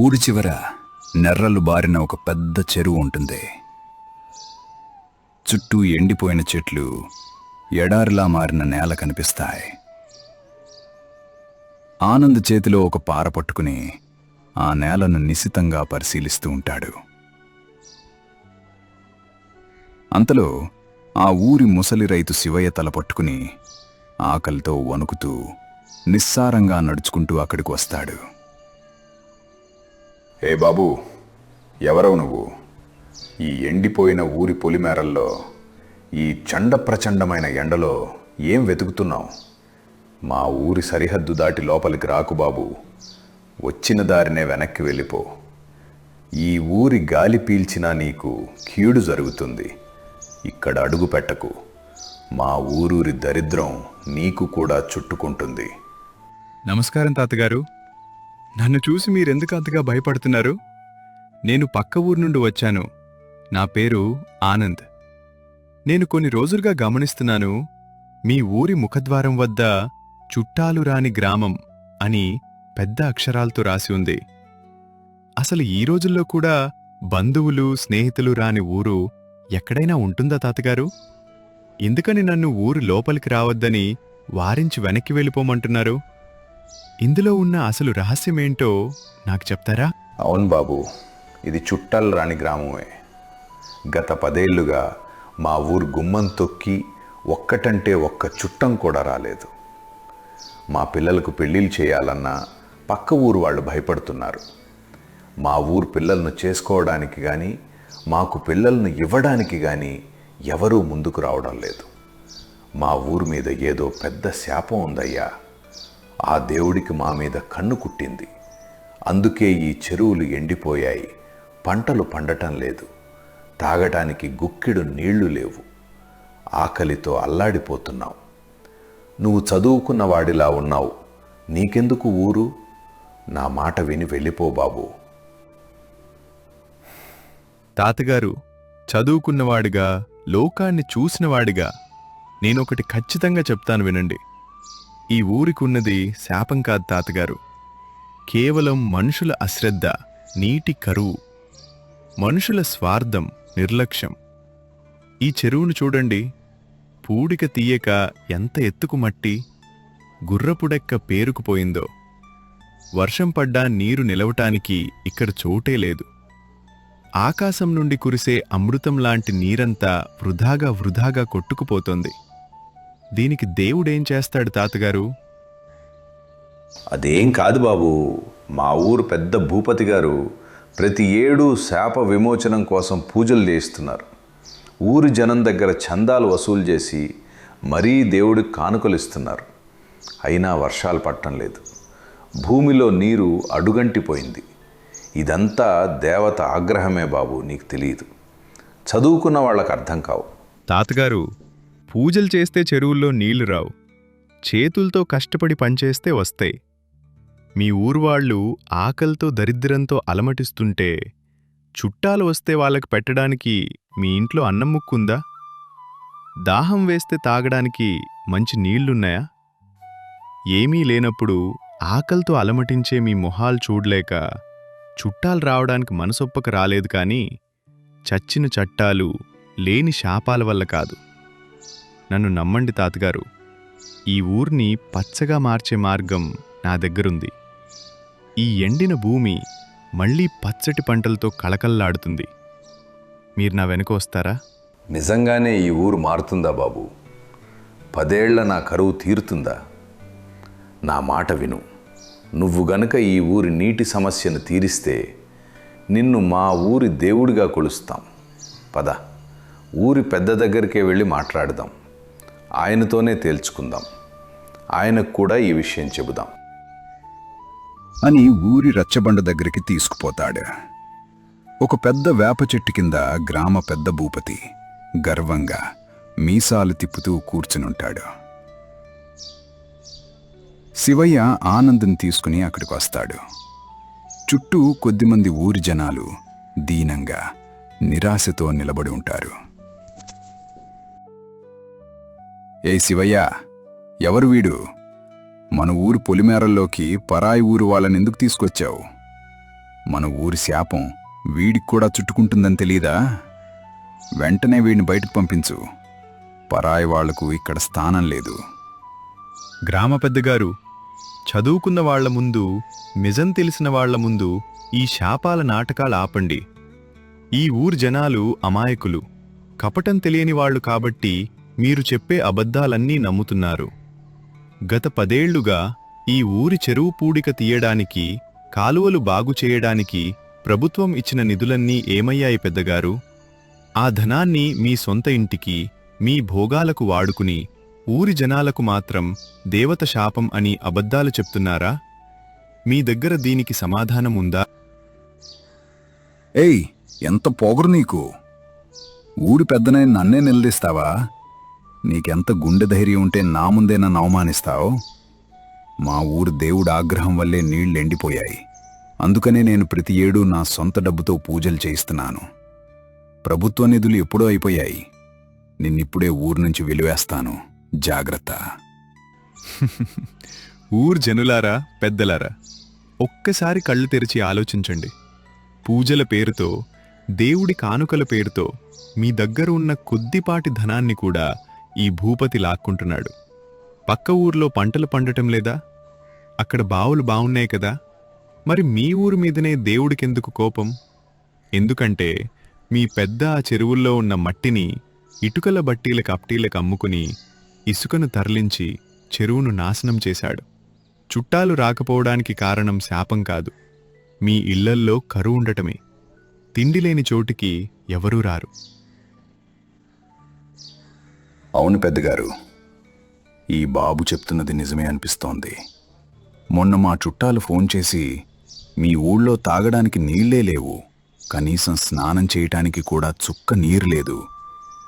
ఊరి చివర నెర్రలు బారిన ఒక పెద్ద చెరువు ఉంటుంది. చుట్టూ ఎండిపోయిన చెట్లు, ఎడారిలా మారిన నేల కనిపిస్తాయి. ఆనంద్ చేతిలో ఒక పార పట్టుకుని ఆ నేలను నిశితంగా పరిశీలిస్తూ ఉంటాడు. అంతలో ఆ ఊరి ముసలి రైతు శివయ్య తల పట్టుకుని ఆకలితో వణుకుతూ నిస్సారంగా నడుచుకుంటూ అక్కడికి వస్తాడు. ఏ బాబూ, ఎవరవు నువ్వు? ఈ ఎండిపోయిన ఊరి పొలిమేరల్లో, ఈ చండప్రచండమైన ఎండలో ఏం వెతుకుతున్నావు? మా ఊరి సరిహద్దు దాటి లోపలికి రాకు బాబూ. వచ్చిన దారినే వెనక్కి వెళ్ళిపో. ఈ ఊరి గాలి పీల్చినా నీకు కీడు జరుగుతుంది. ఇక్కడ అడుగు పెట్టకు. మా ఊరూరి దరిద్రం నీకు కూడా చుట్టుకుంటుంది. నమస్కారం తాతగారు. నన్ను చూసి మీరెందుకు అంతగా భయపడుతున్నారు? నేను పక్క ఊరు నుండి వచ్చాను. నా పేరు ఆనంద్. నేను కొన్ని రోజులుగా గమనిస్తున్నాను, మీ ఊరి ముఖద్వారం వద్ద చుట్టాలు రాని గ్రామం అని పెద్ద అక్షరాలతో రాసి ఉంది. అసలు ఈ రోజుల్లో కూడా బంధువులు, స్నేహితులు రాని ఊరు ఎక్కడైనా ఉంటుందా తాతగారు? ఎందుకని నన్ను ఊరు లోపలికి రావద్దని వారించి వెనక్కి వెళ్ళిపోమంటున్నారు? ఇందులో ఉన్న అసలు రహస్యమేంటో నాకు చెప్తారా? అవును బాబు, ఇది చుట్టాలు రాని గ్రామమే. గత 10 ఏళ్లుగా మా ఊరు గుమ్మం తొక్కి ఒక్కటంటే ఒక్క చుట్టం కూడా రాలేదు. మా పిల్లలకు పెళ్ళిళ్ళు చేయాలన్నా పక్క ఊరు వాళ్ళు భయపడుతున్నారు. మా ఊరు పిల్లలను చేసుకోవడానికి కానీ, మాకు పిల్లలను ఇవ్వడానికి కానీ ఎవరూ ముందుకు రావడం లేదు. మా ఊరు మీద ఏదో పెద్ద శాపం ఉందయ్యా. ఆ దేవుడికి మా మీద కన్ను కుట్టింది. అందుకే ఈ చెరువులు ఎండిపోయాయి, పంటలు పండటం లేదు, తాగటానికి గుక్కెడు నీళ్లు లేవు, ఆకలితో అల్లాడిపోతున్నావు. నువ్వు చదువుకున్న వాడిలా ఉన్నావు, నీకెందుకు ఊరు? నా మాట విని వెళ్ళిపో బాబు. తాతగారు, చదువుకున్నవాడిగా, లోకాన్ని చూసినవాడిగా నేనొకటి ఖచ్చితంగా చెప్తాను వినండి. ఈ ఊరికున్నది శాపం కాదు తాతగారు. కేవలం మనుషుల అశ్రద్ధ, నీటి కరువు, మనుషుల స్వార్థం, నిర్లక్ష్యం. ఈ చెరువును చూడండి. పూడిక తీయక ఎంత ఎత్తుకు మట్టి, గుర్రపుడెక్క పేరుకుపోయిందో. వర్షం పడ్డా నీరు నిలవటానికి ఇక్కడ చోటే లేదు. ఆకాశం నుండి కురిసే అమృతంలాంటి నీరంతా వృధాగా కొట్టుకుపోతోంది. దీనికి దేవుడేం చేస్తాడు తాతగారు? అదేం కాదు బాబు, మా ఊరు పెద్ద భూపతి గారు ప్రతి ఏడూ శాప విమోచనం కోసం పూజలు చేస్తున్నారు. ఊరి జనం దగ్గర చందాలు వసూలు చేసి మరీ దేవుడికి కానుకలు ఇస్తున్నారు. అయినా వర్షాలు పట్టం లేదు. భూమిలో నీరు అడుగంటిపోయింది. ఇదంతా దేవత ఆగ్రహమే బాబు, నీకు తెలియదు. చదువుకున్న వాళ్ళకు అర్థం కావు. తాతగారు, పూజలు చేస్తే చెరువుల్లో నీళ్లు రావు, చేతులతో కష్టపడి పనిచేస్తే వస్తాయి. మీ ఊరువాళ్లు ఆకలితో దరిద్రంతో అలమటిస్తుంటే చుట్టాలు వస్తే వాళ్ళకి పెట్టడానికి మీ ఇంట్లో అన్నం ముక్కుందా? దాహం వేస్తే తాగడానికి మంచి నీళ్లున్నాయా? ఏమీ లేనప్పుడు ఆకలితో అలమటించే మీ మొహాలు చూడలేక చుట్టాలు రావడానికి మనసొప్పక రాలేదు. కానీ చచ్చిన చట్టాలు, లేని శాపాల వల్ల కాదు. నన్ను నమ్మండి తాతగారు, ఈ ఊర్ని పచ్చగా మార్చే మార్గం నా దగ్గరుంది. ఈ ఎండిన భూమి మళ్లీ పచ్చటి పంటలతో కళకళ్లాడుతుంది. మీరు నా వెనుక వస్తారా? నిజంగానే ఈ ఊరు మారుతుందా బాబు? 10 ఏళ్ల నా కరువు తీరుతుందా? నా మాట విను. నువ్వు గనుక ఈ ఊరి నీటి సమస్యను తీరిస్తే నిన్ను మా ఊరి దేవుడిగా కొలుస్తాం. పద, ఊరి పెద్ద దగ్గరికే వెళ్ళి మాట్లాడదాం. ఆయనతోనే తేల్చుకుందాం. ఆయనకు కూడా ఈ విషయం చెబుదాం అని ఊరి రచ్చబండ దగ్గరికి తీసుకుపోతాడు. ఒక పెద్ద వేప చెట్టు కింద గ్రామ పెద్ద భూపతి గర్వంగా మీసాలు తిప్పుతూ కూర్చునుంటాడు. శివయ్య ఆనంద్ని తీసుకుని అక్కడికి వస్తాడు. చుట్టూ కొద్దిమంది ఊరి జనాలు దీనంగా, నిరాశతో నిలబడి ఉంటారు. ఏ శివయ్య, ఎవరు వీడు? మన ఊరు పొలిమేరల్లోకి పరాయి ఊరు వాళ్ళని ఎందుకు తీసుకొచ్చావు? మన ఊరి శాపం వీడికి కూడా చుట్టుకుంటుందని తెలీదా? వెంటనే వీడిని బయటకు పంపించు. పరాయి వాళ్లకు ఇక్కడ స్థానం లేదు. గ్రామ పెద్దగారు, చదువుకున్న వాళ్ల ముందు, నిజం తెలిసిన వాళ్ల ముందు ఈ శాపాల నాటకాలు ఆపండి. ఈ ఊరు జనాలు అమాయకులు, కపటం తెలియని వాళ్లు కాబట్టి మీరు చెప్పే అబద్ధాలన్నీ నమ్ముతున్నారు. గత 10 ఏళ్లుగా ఈ ఊరి చెరువు పూడిక తీయడానికి, కాలువలు బాగు చేయడానికి ప్రభుత్వం ఇచ్చిన నిధులన్నీ ఏమయ్యాయి పెద్దగారు? ఆ ధనాన్ని మీ సొంత ఇంటికి, మీ భోగాలకు వాడుకుని ఊరి జనాలకు మాత్రం దేవత శాపం అని అబద్ధాలు చెప్తున్నారా? మీ దగ్గర దీనికి సమాధానం ఉందా? ఏయ్, ఎంత పొగరు నీకు! ఊరి పెద్దనైన నన్నే నిలదీస్తావా? నీకెంత గుండె ధైర్యం ఉంటే నా ముందే నన్ను అవమానిస్తావు? మా ఊరు దేవుడి ఆగ్రహం వల్లే నీళ్లు ఎండిపోయాయి. అందుకనే నేను ప్రతి ఏడూ నా సొంత డబ్బుతో పూజలు చేయిస్తున్నాను. ప్రభుత్వ నిధులు ఎప్పుడో అయిపోయాయి. నిన్నిప్పుడే ఊరు నుంచి వెలివేస్తాను. జాగ్రత్త. ఊరు జనులారా, పెద్దలారా, ఒక్కసారి కళ్ళు తెరిచి ఆలోచించండి. పూజల పేరుతో, దేవుడి కానుకల పేరుతో మీ దగ్గర ఉన్న కొద్దిపాటి ధనాన్ని కూడా ఈ భూపతి లాక్కుంటున్నాడు. పక్క ఊర్లో పంటలు పండటం లేదా? అక్కడ బావులు బావున్నాయి కదా? మరి మీ ఊరు మీదనే దేవుడికెందుకు కోపం? ఎందుకంటే మీ పెద్ద ఆ చెరువుల్లో ఉన్న మట్టిని ఇటుకల బట్టీలకు అప్టీలకు అమ్ముకుని ఇసుకను తరలించి చెరువును నాశనం చేశాడు. చుట్టాలు రాకపోవడానికి కారణం శాపం కాదు, మీ ఇళ్లల్లో కరువు ఉండటమే. తిండి లేని చోటికి ఎవరూ రారు. అవును పెద్దగారు, ఈ బాబు చెప్తున్నది నిజమే అనిపిస్తోంది. మొన్న మా చుట్టాలు ఫోన్ చేసి, మీ ఊళ్ళో తాగడానికి నీళ్లే లేవు, కనీసం స్నానం చేయటానికి కూడా చుక్క నీరు లేదు,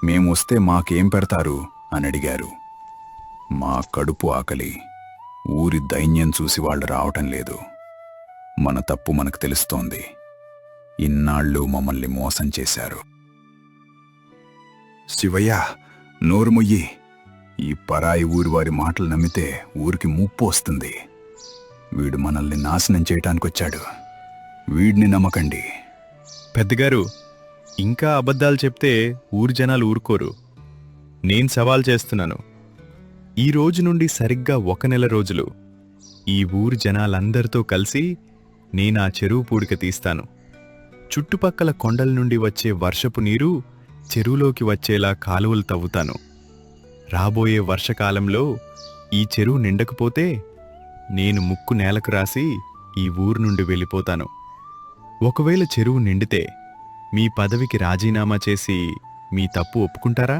మేమొస్తే మాకేం పెడతారు అని అడిగారు. మా కడుపు ఆకలి, ఊరి దైన్యం చూసి వాళ్ళు రావటం లేదు. మన తప్పు మనకు తెలుస్తోంది. ఇన్నాళ్ళు మమ్మల్ని మోసం చేశారు. శివయ్య, నోరు మొయ్యి. ఈ పరాయి ఊరి వారి మాటలు నమ్మితే ఊరికి ముప్పు వస్తుంది. వీడు మనల్ని నాశనం చేయటానికొచ్చాడు. వీడిని నమ్మకండి. పెద్దగారు, ఇంకా అబద్ధాలు చెప్తే ఊరి జనాలు ఊరుకోరు. నేను సవాల్ చేస్తున్నాను. ఈ రోజు నుండి సరిగ్గా 1 నెల రోజులు ఈ ఊరి జనాలందరితో కలిసి నేనా చెరువు పూడిక తీస్తాను. చుట్టుపక్కల కొండల నుండి వచ్చే వర్షపు నీరు చెరువులోకి వచ్చేలా కాలువలు తవ్వుతాను. రాబోయే వర్షకాలంలో ఈ చెరువు నిండకపోతే నేను ముక్కు నేలకు రాసి ఈ ఊరు నుండి వెళ్ళిపోతాను. ఒకవేళ చెరువు నిండితే మీ పదవికి రాజీనామా చేసి మీ తప్పు ఒప్పుకుంటారా?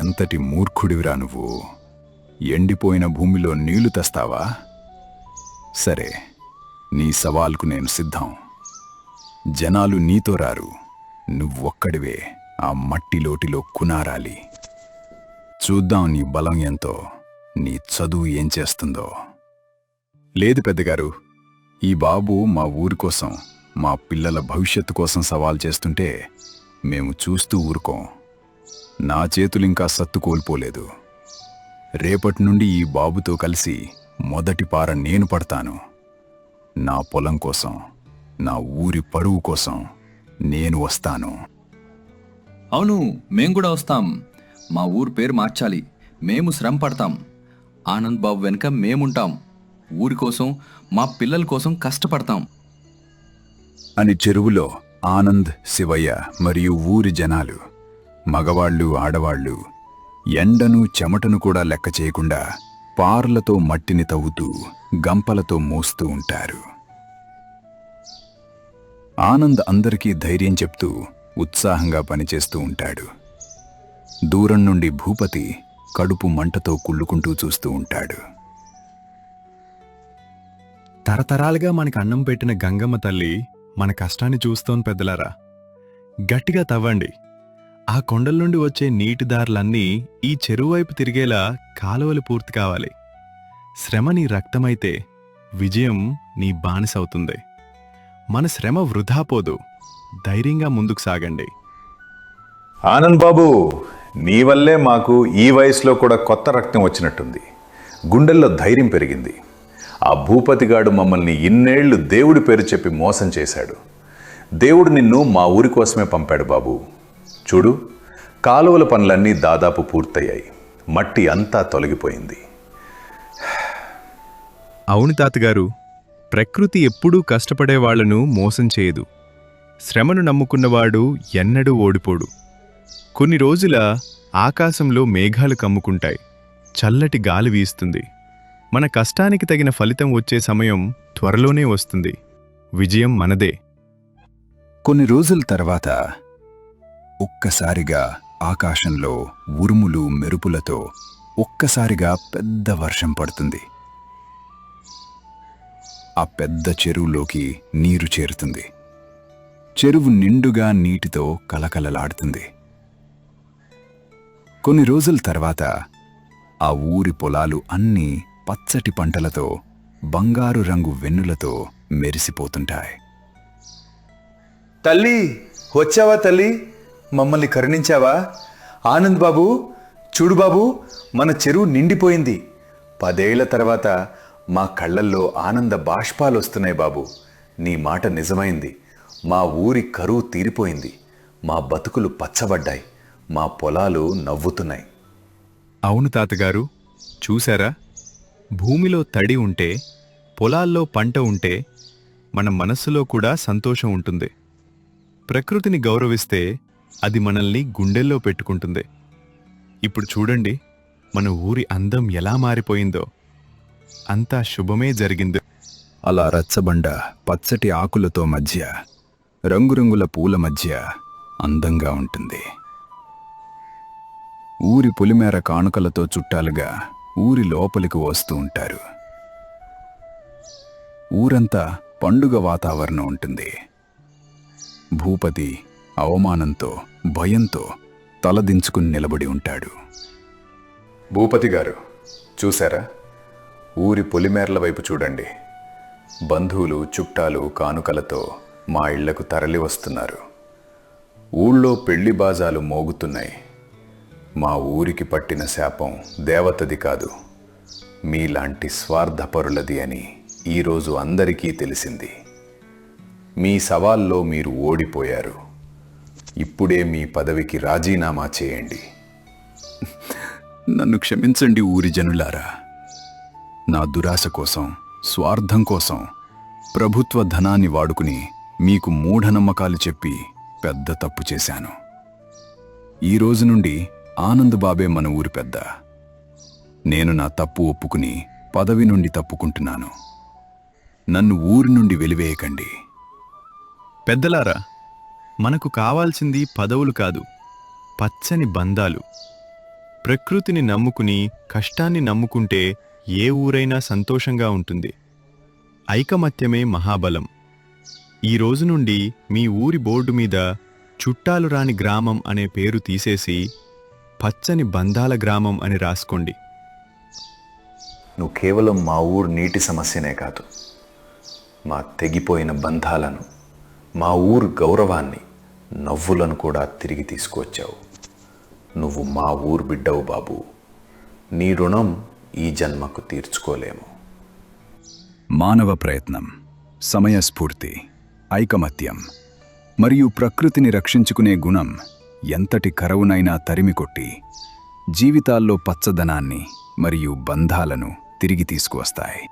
ఎంతటి మూర్ఖుడివిరా నువ్వు! ఎండిపోయిన భూమిలో నీళ్లు తెస్తావా? సరే, నీ సవాల్కు నేను సిద్ధం. జనాలు నీతో రారు, నువ్వొక్కడివే ఆ మట్టి లోటిలో కునారాలి. చూద్దాం నీ బలం ఎంతో, నీ చదువు ఏం చేస్తుందో. లేదు పెద్దగారు, ఈ బాబు మా ఊరి కోసం, మా పిల్లల భవిష్యత్తు కోసం సవాల్ చేస్తుంటే మేము చూస్తూ ఊరుకోం. నా చేతులింకా సత్తు కోల్పోలేదు. రేపటి నుండి ఈ బాబుతో కలిసి మొదటి పార నేను పడతాను. నా పొలం కోసం, నా ఊరి పరువు కోసం నేను వస్తాను. అవును, మేం కూడా వస్తాం. మా ఊరు పేరు మార్చాలి. మేము శ్రమ పడతాం. ఆనంద్ బాబు వెనుక మేముంటాం. ఊరి కోసం, మా పిల్లల కోసం కష్టపడతాం అని చెరువులో ఆనంద్, శివయ్య మరియు ఊరి జనాలు, మగవాళ్ళు ఆడవాళ్ళు, ఎండను చెమటను కూడా లెక్క చేయకుండా పార్లతో మట్టిని తవ్వుతూ గంపలతో మోస్తూ ఉంటారు. ఆనంద్ అందరికీ ధైర్యం చెప్తూ ఉత్సాహంగా పనిచేస్తూ ఉంటాడు. దూరం నుండి భూపతి కడుపు మంటతో కుళ్ళుకుంటూ చూస్తూ ఉంటాడు. తరతరాలుగా మనకు అన్నం పెట్టిన గంగమ్మ తల్లి మన కష్టాన్ని చూస్తోంది పెద్దలారా. గట్టిగా తవ్వండి. ఆ కొండల నుండి వచ్చే నీటి దారులన్నీ ఈ చెరువు వైపు తిరిగేలా కాలువలు పూర్తి కావాలి. శ్రమ నీ రక్తమైతే విజయం నీ బానిసవుతుంది. మన శ్రమ వృధా పోదు. ధైర్యంగా ముందుకు సాగండి. ఆనంద్ బాబు, నీ వల్లే మాకు ఈ వయసులో కూడా కొత్త రక్తం వచ్చినట్టుంది. గుండెల్లో ధైర్యం పెరిగింది. ఆ భూపతిగాడు మమ్మల్ని ఇన్నేళ్లు దేవుడి పేరు చెప్పి మోసం చేశాడు. దేవుడు నిన్ను మా ఊరి కోసమే పంపాడు బాబు. చూడు, కాలువల పనులన్నీ దాదాపు పూర్తయ్యాయి. మట్టి అంతా తొలగిపోయింది. అవును తాతగారు, ప్రకృతి ఎప్పుడూ కష్టపడే వాళ్లను మోసం చేయదు. శ్రమను నమ్ముకున్నవాడు ఎన్నడూ ఓడిపోడు. కొన్ని రోజుల ఆకాశంలో మేఘాలు కమ్ముకుంటాయి, చల్లటి గాలి వీస్తుంది. మన కష్టానికి తగిన ఫలితం వచ్చే సమయం త్వరలోనే వస్తుంది. విజయం మనదే. కొన్ని రోజుల తర్వాత ఒక్కసారిగా ఆకాశంలో ఉరుములు మెరుపులతో ఒక్కసారిగా పెద్ద వర్షం పడుతుంది. ఆ పెద్ద చెరువులోకి నీరు చేరుతుంది. చెరువు నిండుగా నీటితో కలకలలాడుతుంది. కొన్ని రోజుల తర్వాత ఆ ఊరి పొలాలు అన్నీ పచ్చటి పంటలతో, బంగారు రంగు వెన్నులతో మెరిసిపోతుంటాయి. తల్లి, వచ్చావా తల్లి? మమ్మల్ని కరుణించావా? ఆనంద్ బాబు, చూడు బాబు, మన చెరువు నిండిపోయింది. 10 ఏళ్ల తర్వాత మా కళ్ళల్లో ఆనంద బాష్పాలు వస్తున్నాయి బాబు. నీ మాట నిజమైంది. మా ఊరి కరువు తీరిపోయింది. మా బతుకులు పచ్చబడ్డాయి. మా పొలాలు నవ్వుతున్నాయి. అవును తాతగారు, చూశారా? భూమిలో తడి ఉంటే, పొలాల్లో పంట ఉంటే మన మనస్సులో కూడా సంతోషం ఉంటుంది. ప్రకృతిని గౌరవిస్తే అది మనల్ని గుండెల్లో పెట్టుకుంటుంది. ఇప్పుడు చూడండి, మన ఊరి అందం ఎలా మారిపోయిందో. అంతా శుభమే జరిగింది. అలా రచ్చబండ పచ్చటి ఆకులతో మధ్య, రంగురంగుల పూల మధ్య అందంగా ఉంటుంది. ఊరి పొలిమేర కానుకలతో చుట్టాలుగా ఊరి లోపలికి వస్తూ ఉంటారు. ఊరంతా పండుగ వాతావరణం ఉంటుంది. భూపతి అవమానంతో, భయంతో తలదించుకుని నిలబడి ఉంటాడు. భూపతి గారు, చూశారా? ఊరి పొలిమేరల వైపు చూడండి. బంధువులు, చుట్టాలు కానుకలతో మా ఇళ్లకు తరలి వస్తున్నారు. ఊళ్ళో పెళ్లి బాజాలు మోగుతున్నాయి. మా ఊరికి పట్టిన శాపం దేవతది కాదు, మీలాంటి స్వార్థపరులది అని ఈరోజు అందరికీ తెలిసింది. మీ సవాల్లో మీరు ఓడిపోయారు. ఇప్పుడే మీ పదవికి రాజీనామా చేయండి. నన్ను క్షమించండి ఊరి జనులారా. నా దురాశ కోసం, స్వార్థం కోసం ప్రభుత్వ ధనాన్ని వాడుకుని మీకు మూఢనమ్మకాలు చెప్పి పెద్ద తప్పు చేశాను. ఈ రోజు నుండి ఆనంద్ బాబే మన ఊరి పెద్ద. నేను నా తప్పు ఒప్పుకుని పదవి నుండి తప్పుకుంటున్నాను. నన్ను ఊరి నుండి వెలివేయకండి. పెద్దలారా, మనకు కావాల్సింది పదవులు కాదు, పచ్చని బంధాలు. ప్రకృతిని నమ్ముకుని, కష్టాన్ని నమ్ముకుంటే ఏ ఊరైనా సంతోషంగా ఉంటుంది. ఐకమత్యమే మహాబలం. ఈ రోజు నుండి మీ ఊరి బోర్డు మీద చుట్టాలు రాని గ్రామం అనే పేరు తీసేసి పచ్చని బంధాల గ్రామం అని రాసుకోండి. నువ్వు కేవలం మా ఊరు నీటి సమస్యనే కాదు, మా తెగిపోయిన బంధాలను, మా ఊరు గౌరవాన్ని, నవ్వులను కూడా తిరిగి తీసుకువచ్చావు. నువ్వు మా ఊరు బిడ్డవు బాబు. నీ రుణం ఈ జన్మకు తీర్చుకోలేము. మానవ ప్రయత్నం, సమయస్ఫూర్తి, ఐకమత్యం మరియు ప్రకృతిని రక్షించుకునే గుణం ఎంతటి కరువునైనా తరిమికొట్టి జీవితాల్లో పచ్చదనాన్ని మరియు బంధాలను తిరిగి తీసుకువస్తాయి.